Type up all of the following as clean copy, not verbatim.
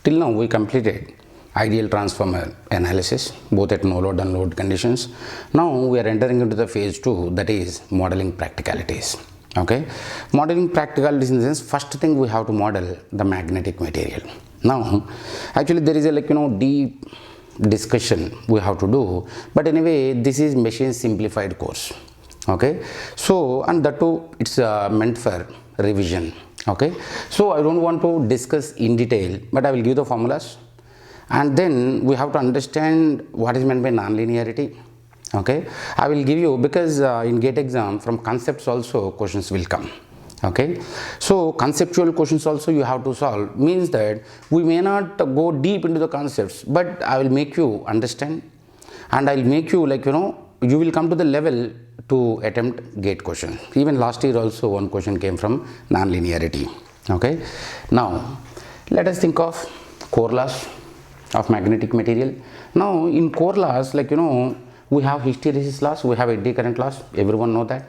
Till now we completed ideal transformer analysis both at no load and load conditions. Now we are entering into the phase 2, that is modeling practicalities. Okay, modeling practicalities in the sense, first thing we have to model the magnetic material. Now actually there is a deep discussion we have to do, but anyway this is machine simplified course. Okay, so and that too it's meant for revision. Okay, so I don't want to discuss in detail, but I will give the formulas, and then we have to understand what is meant by non-linearity. Okay, I will give you, because in GATE exam from concepts also questions will come. Okay, so conceptual questions also you have to solve, means that we may not go deep into the concepts, but I will make you understand, and I will make you you will come to the level to attempt GATE question. Even last year also one question came from non-linearity. Okay, now let us think of core laws of magnetic material. Now in core laws, we have hysteresis laws, we have eddy current laws, everyone know that.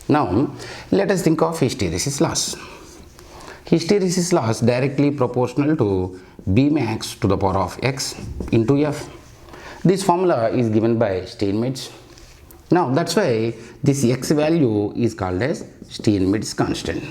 Now let us think of hysteresis laws. Hysteresis laws directly proportional to B max to the power of x into F. This formula is given by Steinmetz. Now that's why this x value is called as Steinmetz constant.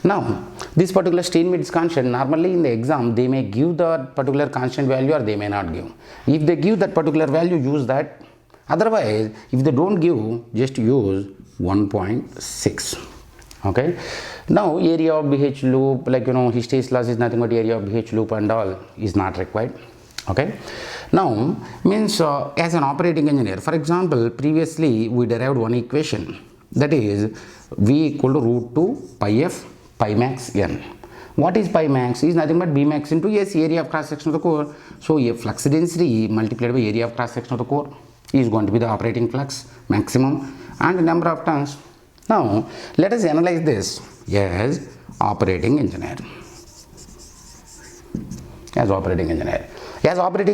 Now this particular Steinmetz constant, normally in the exam they may give that particular constant value or they may not give. If they give that particular value, use that. Otherwise if they don't give, just use 1.6. Okay, now area of BH loop, hysteresis laws is nothing but area of BH loop and all is not required. Okay, now means as an operating engineer, for example, previously we derived one equation, that is V equal to root 2 pi f pi max n. What is pi max? Is nothing but B max into S, area of cross section of the core. So a flux density multiplied by area of cross section of the core is going to be the operating flux maximum and number of turns. Now let us analyze this as operating engineer. As operating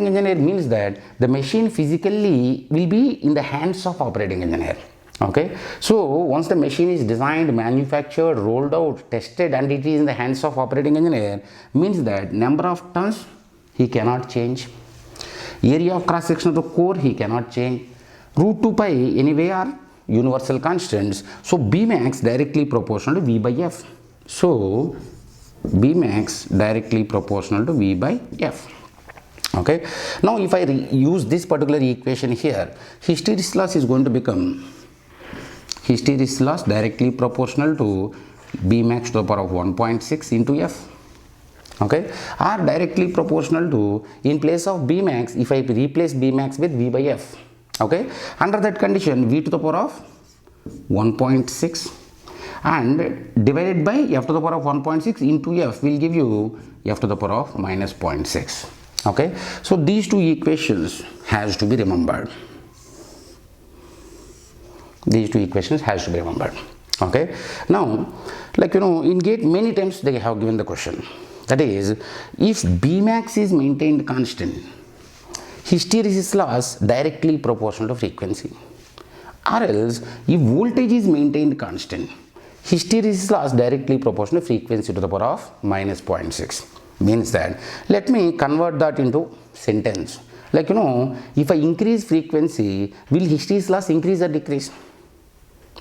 engineer means that the machine physically will be in the hands of operating engineer. Okay, so once the machine is designed, manufactured, rolled out, tested, and it is in the hands of operating engineer, means that number of turns he cannot change, area of cross section of the core he cannot change, root 2 pi anyway are universal constants. So B max directly proportional to V by F. So B max directly proportional to V by F. Okay, now if I use this particular equation here, hysteresis loss is going to become hysteresis loss directly proportional to B max to the power of 1.6 into F. Okay, or directly proportional to, in place of B max, if I replace B max with V by F. Okay, under that condition V to the power of 1.6 and divided by F to the power of 1.6 into F will give you F to the power of minus 0.6. Okay, so these two equations has to be remembered. These two equations has to be remembered. Okay, now in GATE many times they have given the question, that is, if B max is maintained constant, hysteresis loss directly proportional to frequency, or else if voltage is maintained constant, hysteresis loss directly proportional to frequency to the power of minus 0.6. Means that, let me convert that into sentence. If I increase frequency, will hysteresis loss increase or decrease?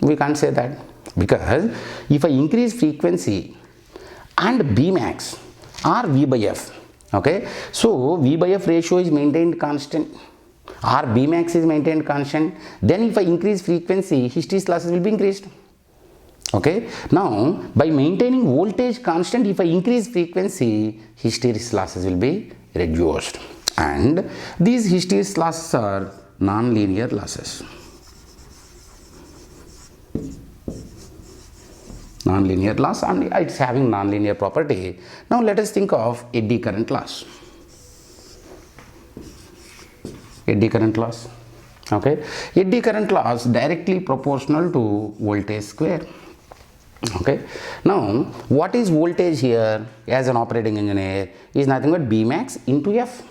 We can't say that, because if I increase frequency and B max or V by F, okay, so V by F ratio is maintained constant or B max is maintained constant, then if I increase frequency, hysteresis losses will be increased. Okay, now by maintaining voltage constant, if I increase frequency, hysteresis losses will be reduced, and these hysteresis losses are non-linear losses. Non-linear loss, and it's having non-linear property. Now let us think of eddy current loss. Eddy current loss. Okay, eddy current loss directly proportional to voltage square. Okay, now what is voltage here as an operating engineer is nothing but B max into F.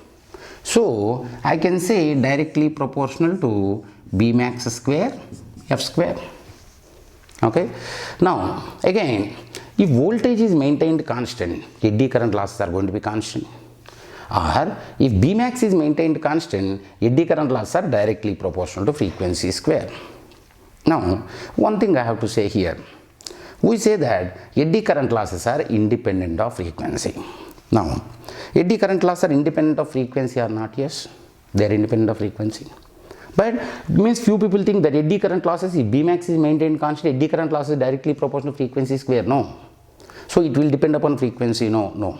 So I can say directly proportional to B max square F square. Okay. Now again, if voltage is maintained constant, eddy current losses are going to be constant. Or if Bmax is maintained constant, eddy current losses are directly proportional to frequency square. Now, one thing I have to say here, we say that eddy current losses are independent of frequency. Now, eddy current losses are independent of frequency or not? Yes, they are independent of frequency. But means few people think that eddy current losses, if Bmax is maintained constant, eddy current losses is directly proportional to frequency square. No. So it will depend upon frequency. No.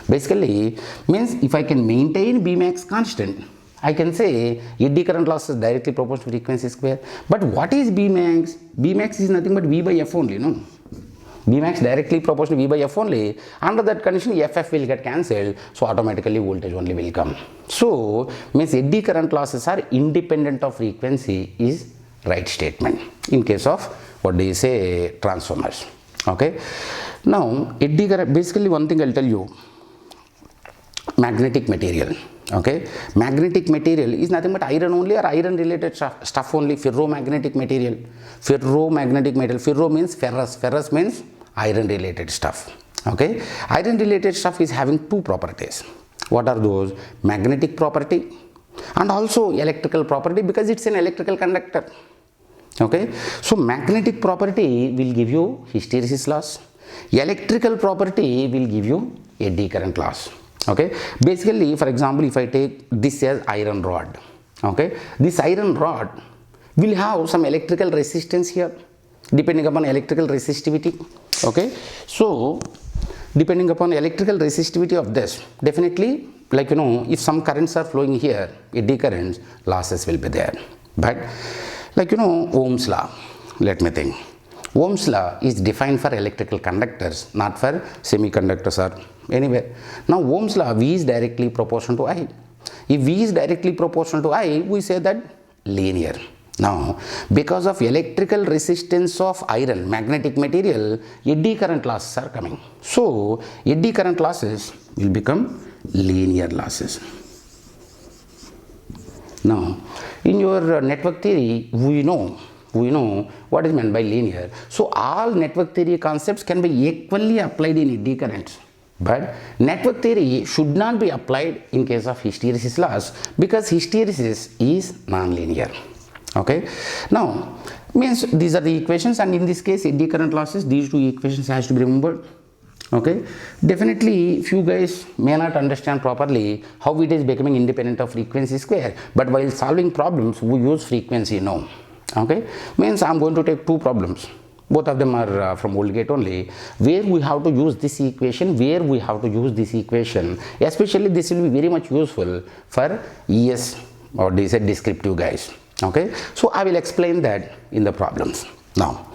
Basically, means if I can maintain Bmax constant, I can say eddy current loss is directly proportional to frequency square. But what is Bmax? Bmax is nothing but V by F only, no? Bmax directly proportional to V by F only. Under that condition, FF will get cancelled, so automatically voltage only will come. So, means eddy current losses are independent of frequency is right statement in case of what do you say transformers. Okay. Now, eddy current, basically one thing I'll tell you, magnetic material. Okay, magnetic material is nothing but iron only or iron related stuff only. Ferromagnetic material. Ferro means ferrous. Ferrous means iron related stuff. Okay, iron related stuff is having two properties. What are those? Magnetic property and also electrical property, because it's an electrical conductor. Okay, so magnetic property will give you hysteresis loss. Electrical property will give you eddy current loss. Okay, basically, for example, if I take this as iron rod, okay, this iron rod will have some electrical resistance here depending upon electrical resistivity. Okay, so depending upon electrical resistivity of this, definitely, like if some currents are flowing here, eddy currents, losses will be there. But like Ohm's law, let me think. Ohm's law is defined for electrical conductors, not for semiconductors or anywhere. Now Ohm's law, V is directly proportional to I. If V is directly proportional to I, we say that linear. Now, because of electrical resistance of iron, magnetic material, eddy current losses are coming. So, eddy current losses will become linear losses. Now, in your network theory, we know what is meant by linear. So all network theory concepts can be equally applied in eddy currents. But network theory should not be applied in case of hysteresis loss, because hysteresis is nonlinear. Okay. Now, means these are the equations, and in this case eddy current losses, these two equations has to be remembered. Okay. Definitely few guys may not understand properly how it is becoming independent of frequency square, but while solving problems we use frequency now. Okay, means I am going to take two problems. Both of them are from old gate only, where we have to use this equation, especially this will be very much useful for ES or descriptive guys. Okay, so I will explain that in the problems. Now,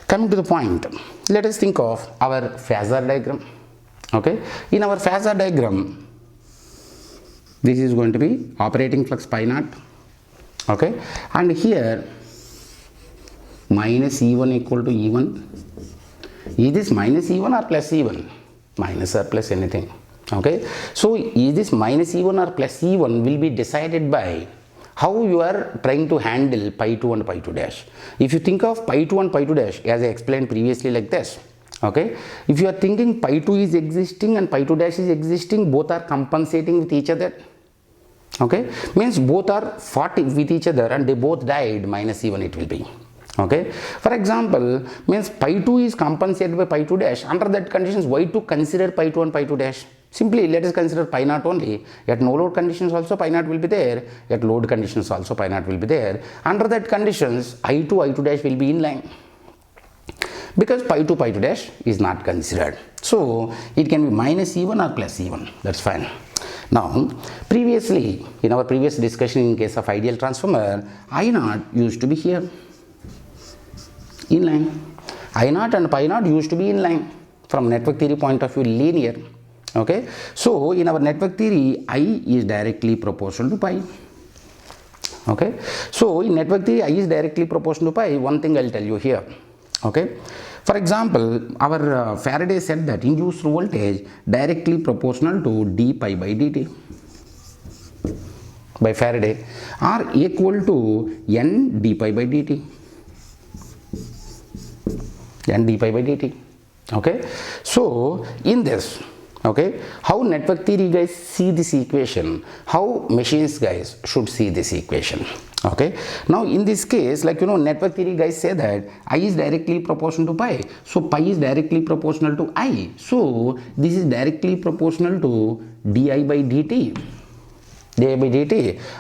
coming to the point, let us think of our Phasor diagram. Okay, in our Phasor diagram, this is going to be operating flux pi naught. Okay, and here minus E1 equal to E1. Is this minus E1 or plus E1? Minus or plus anything. Okay, so is this minus E1 or plus E1 will be decided by how you are trying to handle pi 2 and pi 2 dash. If you think of pi 2 and pi 2 dash as I explained previously like this, okay, if you are thinking pi 2 is existing and pi 2 dash is existing, both are compensating with each other. Okay, means both are fought with each other and they both died, minus E1 it will be. Okay, for example, means pi 2 is compensated by pi 2 dash. Under that conditions, why to consider pi 2 and pi 2 dash? Simply let us consider pi naught only. At no load conditions also pi naught will be there. At load conditions also pi naught will be there. Under that conditions, I2 dash will be in line, because pi 2 dash is not considered. So it can be minus E1 or plus E1. That's fine. Now, previously in our previous discussion in case of ideal transformer, I0 used to be here, in line. I0 and pi naught used to be in line. From network theory point of view, linear. Okay, so in our network theory, I is directly proportional to pi. Okay, so in network theory, I is directly proportional to pi. One thing I'll tell you here. Okay, for example, our Faraday said that induced voltage directly proportional to d pi by dt by Faraday are equal to n d pi by dt. and d pi by dt. Okay, so in this, okay, how network theory guys see this equation, how machines guys should see this equation. Okay, now in this case, like network theory guys say that I is directly proportional to pi, so pi is directly proportional to I, so this is directly proportional to di by dt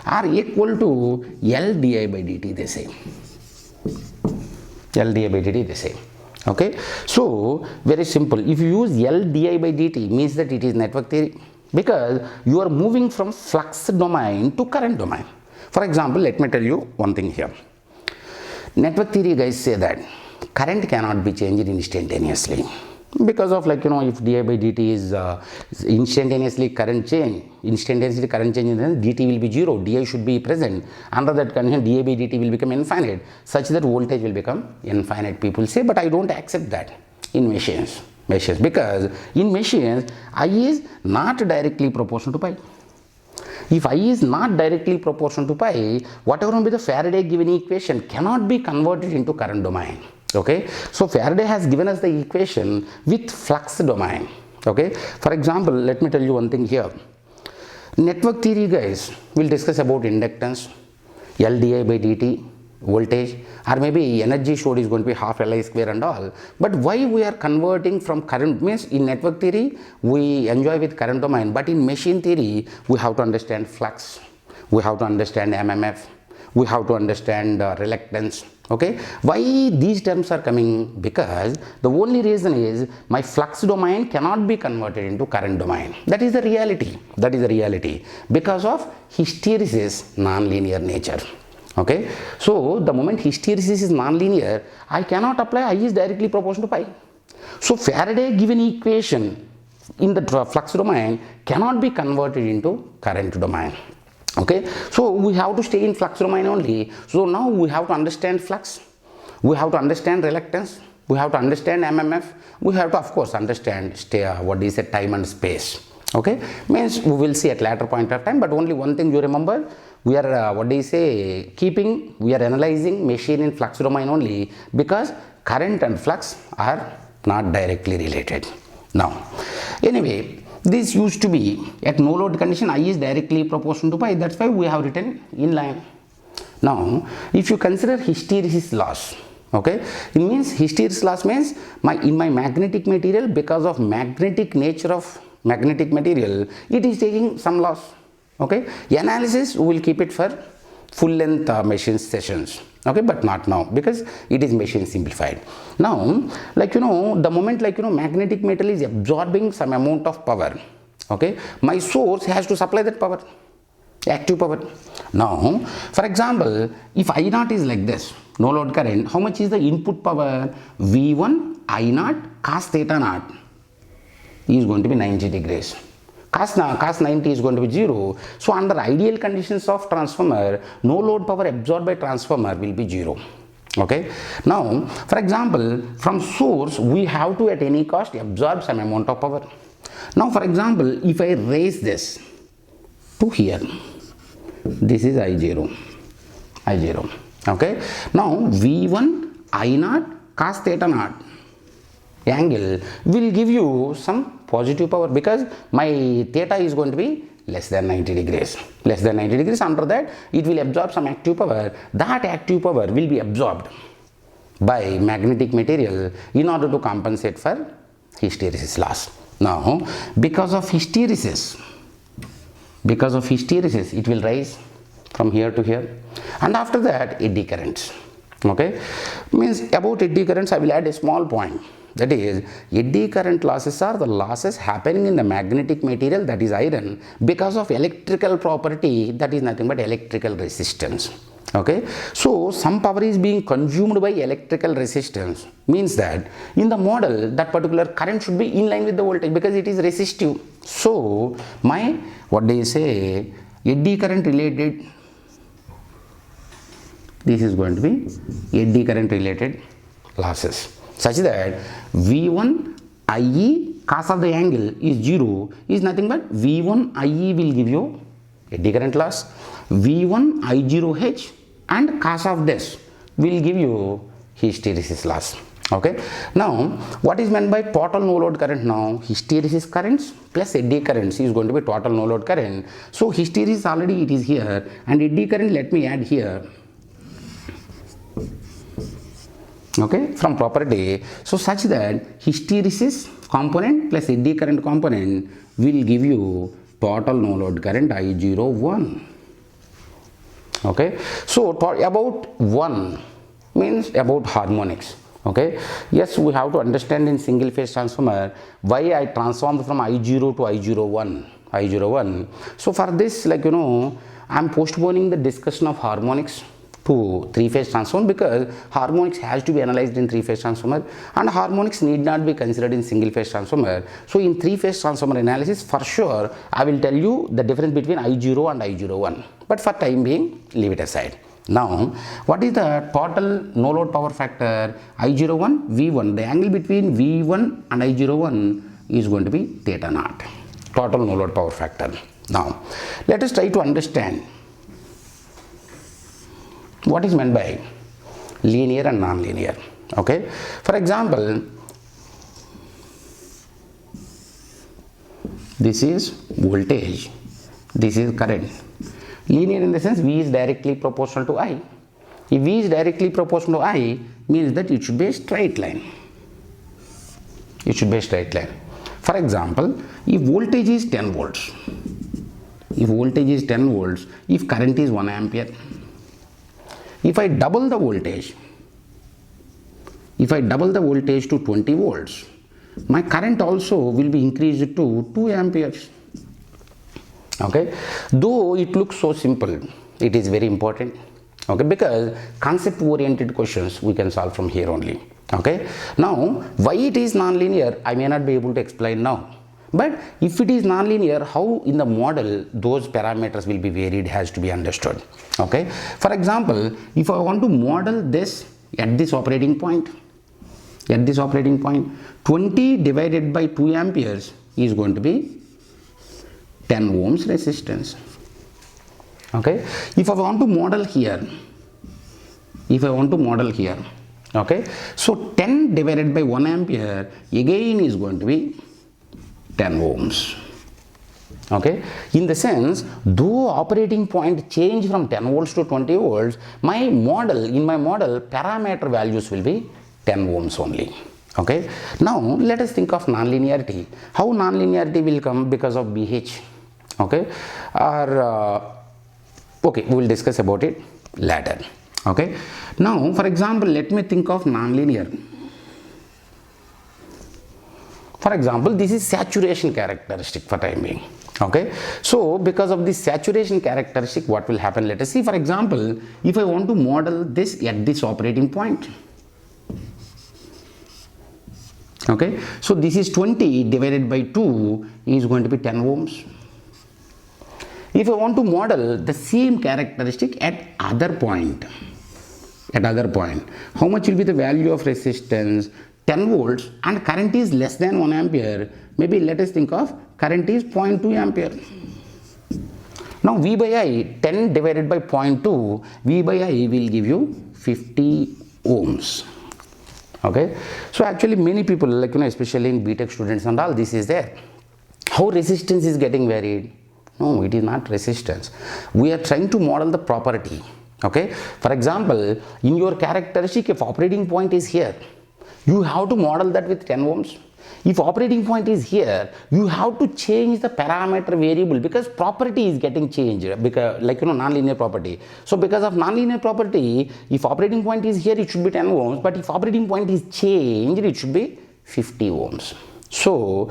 are equal to L di by dt, they say. L di by dt, they say. Okay, so very simple. If you use L di by dt, means that it is network theory, because you are moving from flux domain to current domain. For example, let me tell you one thing here. Network theory guys say that current cannot be changed instantaneously, because of if di by dt is instantaneously current change, then dt will be 0, di should be present. Under that condition, di by dt will become infinite, such that voltage will become infinite, people say. But I don't accept that in machines, because in machines I is not directly proportional to pi. If I is not directly proportional to pi, whatever will be the Faraday given equation cannot be converted into current domain. Okay, so Faraday has given us the equation with flux domain. Okay, for example, let me tell you one thing here. Network theory guys will discuss about inductance, L di by dt, voltage, or maybe energy stored is going to be half Li square and all. But why we are converting from current, means in network theory we enjoy with current domain, but in machine theory we have to understand flux, we have to understand MMF, we have to understand reluctance. Okay, why these terms are coming? Because the only reason is my flux domain cannot be converted into current domain. That is the reality. Because of hysteresis non-linear nature. Okay, so the moment hysteresis is non-linear, I cannot apply I is directly proportional to pi. So Faraday given equation in the flux domain cannot be converted into current domain. Okay, so we have to stay in flux domain only. So now we have to understand flux, we have to understand reluctance, we have to understand MMF, we have to of course understand time and space. Okay, means we will see at later point of time, but only one thing you remember, we are we are analyzing machine in flux domain only, because current and flux are not directly related. Now anyway, this used to be at no load condition, I is directly proportional to pi, that's why we have written in line. Now if you consider hysteresis loss, okay, it means hysteresis loss means in my magnetic material, because of magnetic nature of magnetic material, it is taking some loss. Okay, analysis we will keep it for full length machine sessions. Okay, but not now, because it is machine simplified. Now the moment magnetic metal is absorbing some amount of power, okay, my source has to supply that power, active power. Now for example, if I naught is like this, no load current, how much is the input power? V1 I naught cos theta naught is going to be 90 degrees. Cos 90 is going to be 0. So under ideal conditions of transformer, no load power absorbed by transformer will be 0. Okay, now for example, from source we have to at any cost absorb some amount of power. Now for example, if I raise this to here, this is I0. Okay, now V1 I naught cos theta naught angle will give you some positive power, because my theta is going to be less than 90 degrees. Under that it will absorb some active power. That active power will be absorbed by magnetic material in order to compensate for hysteresis loss. Now because of hysteresis it will rise from here to here, and after that eddy currents. Okay, means about eddy currents I will add a small point. That is, eddy current losses are the losses happening in the magnetic material, that is iron, because of electrical property, that is nothing but electrical resistance. Okay, so some power is being consumed by electrical resistance, means that in the model that particular current should be in line with the voltage, because it is resistive. So my eddy current related, this is going to be eddy current related losses, such that V1 IE cos of the angle is 0 is nothing but V1 IE will give you eddy current loss, V1 I0H and cos of this will give you hysteresis loss. Okay, now what is meant by total no load current? Now hysteresis currents plus eddy currents is going to be total no load current. So hysteresis already it is here, and eddy current let me add here. Okay, from property, so such that hysteresis component plus eddy current component will give you total no load current I01. Okay, so about 1 means about harmonics. Okay, yes, we have to understand in single phase transformer why I transformed from I0 to I01. So for this, like I am postponing the discussion of harmonics to 3-phase transformer, because harmonics has to be analyzed in 3-phase transformer and harmonics need not be considered in single phase transformer. So in 3-phase transformer analysis, for sure I will tell you the difference between I0 and I01, but for time being leave it aside. Now what is the total no load power factor? I01 V1, the angle between V1 and I01 is going to be theta naught, total no load power factor. Now let us try to understand what is meant by linear and non-linear. Okay, for example, this is voltage, this is current. Linear in the sense V is directly proportional to I. If V is directly proportional to I, means that it should be a straight line. It should be a straight line. For example, if voltage is 10 volts, if current is 1 ampere, if I double the voltage, to 20 volts, my current also will be increased to 2 amperes. Okay, though it looks so simple, it is very important. Okay, because concept oriented questions we can solve from here only. Okay, now why it is non-linear I may not be able to explain now, but if it is non-linear, how in the model those parameters will be varied has to be understood. Okay, for example, if I want to model this at this operating point, 20 divided by 2 amperes is going to be 10 ohms resistance. Okay, if I want to model here, okay, so 10 divided by 1 ampere again is going to be 10 ohms. Okay, in the sense, though operating point change from 10 volts to 20 volts, in my model parameter values will be 10 ohms only. Okay, now let us think of nonlinearity. How nonlinearity will come? Because of BH. Okay, or okay, we will discuss about it later. Okay, now for example, let me think of nonlinear. For example, this is saturation characteristic for time being. Okay, so because of this saturation characteristic, what will happen? Let us see. For example, if I want to model this at this operating point, okay, so this is 20 divided by 2 is going to be 10 ohms. If I want to model the same characteristic at other point, how much will be the value of resistance? 10 volts and current is less than 1 ampere. Maybe let us think of current is 0.2 ampere. Now V by I, 10 divided by 0.2, V by I will give you 50 ohms. Okay, so actually many people, like especially in BTech students and all, this is there. How resistance is getting varied? No, it is not resistance. We are trying to model the property. Okay, for example, in your characteristic, if operating point is here, you have to model that with 10 ohms. If operating point is here, you have to change the parameter variable, because property is getting changed, because nonlinear property. So because of nonlinear property, if operating point is here, it should be 10 ohms, but if operating point is changed, it should be 50 ohms. So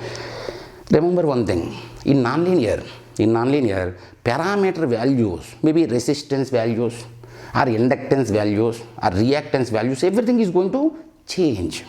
remember one thing, in nonlinear, parameter values, maybe resistance values or inductance values or reactance values, everything is going to change.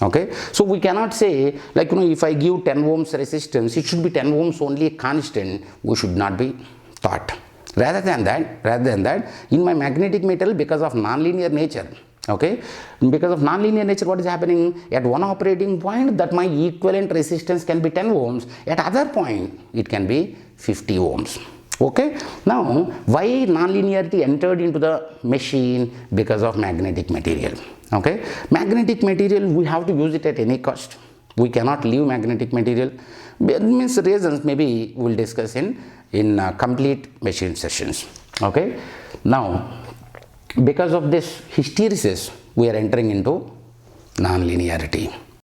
Okay, so we cannot say if I give 10 ohms resistance, it should be 10 ohms only constant. We should not be taught. Rather than that, in my magnetic metal, because of nonlinear nature, okay, what is happening at one operating point, that my equivalent resistance can be 10 ohms, at other point it can be 50 ohms. Okay, now why nonlinearity entered into the machine? Because of magnetic material. Okay, magnetic material, we have to use it at any cost. We cannot leave magnetic material. Means reasons maybe we'll discuss in complete machine sessions. Okay, now because of this hysteresis, we are entering into non-linearity.